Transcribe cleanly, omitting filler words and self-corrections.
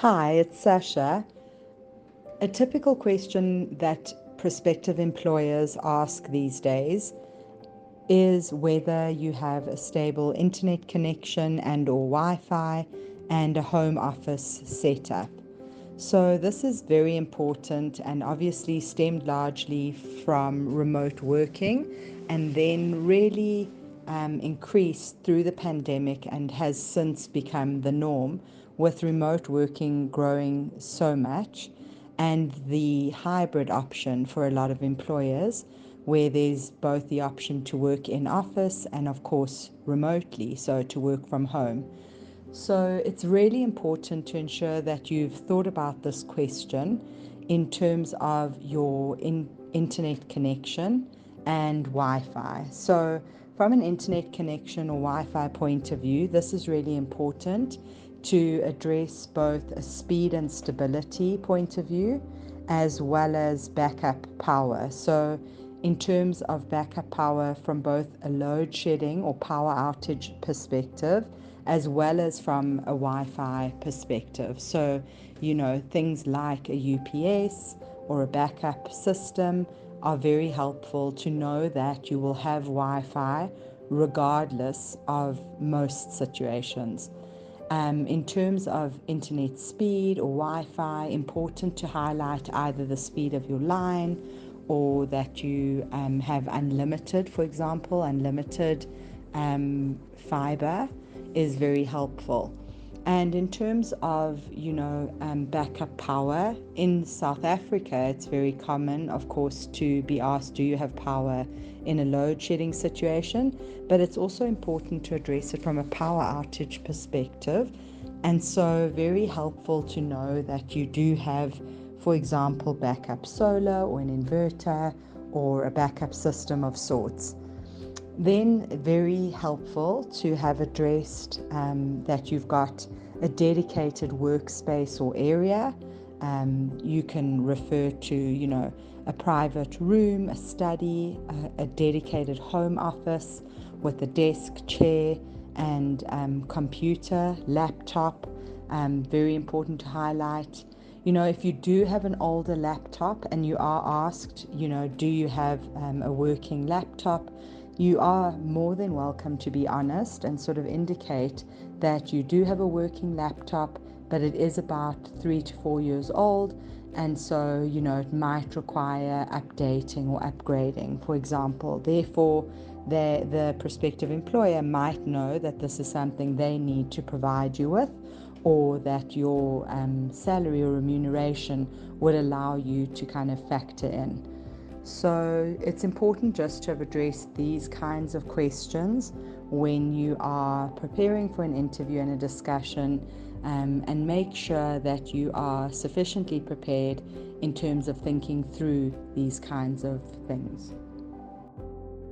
Hi, it's Sacha. A typical question that prospective employers ask these days is whether you have a stable internet connection and/or Wi-Fi and a home office setup. So this is very important and obviously stemmed largely from remote working and then really increased through the pandemic and has since become the norm, with remote working growing so much and the hybrid option for a lot of employers, where there's both the option to work in office and of course remotely, so to work from home. So it's really important to ensure that you've thought about this question in terms of your internet connection and Wi-Fi. So from an internet connection or Wi-Fi point of view, this is really important to address both a speed and stability point of view as well as backup power. So in terms of backup power from both a load shedding or power outage perspective, as well as from a Wi-Fi perspective. So, things like a UPS or a backup system are very helpful to know that you will have Wi-Fi regardless of most situations. In terms of internet speed or Wi-Fi, important to highlight either the speed of your line or that you have unlimited, for example, unlimited fiber is very helpful. And in terms of, backup power in South Africa, it's very common, of course, to be asked, do you have power in a load shedding situation? But it's also important to address it from a power outage perspective. And so very helpful to know that you do have, for example, backup solar or an inverter or a backup system of sorts. Then very helpful to have addressed that you've got a dedicated workspace or area. You can refer to, a private room, a study, a dedicated home office with a desk, chair, and computer, laptop. Very important to highlight. If you do have an older laptop and you are asked, do you have a working laptop? You are more than welcome to be honest and sort of indicate that you do have a working laptop, but it is about 3 to 4 years old, and so it might require updating or upgrading, for example. Therefore, the prospective employer might know that this is something they need to provide you with, or that your salary or remuneration would allow you to kind of factor in. So it's important just to have addressed these kinds of questions when you are preparing for an interview and a discussion, and make sure that you are sufficiently prepared in terms of thinking through these kinds of things.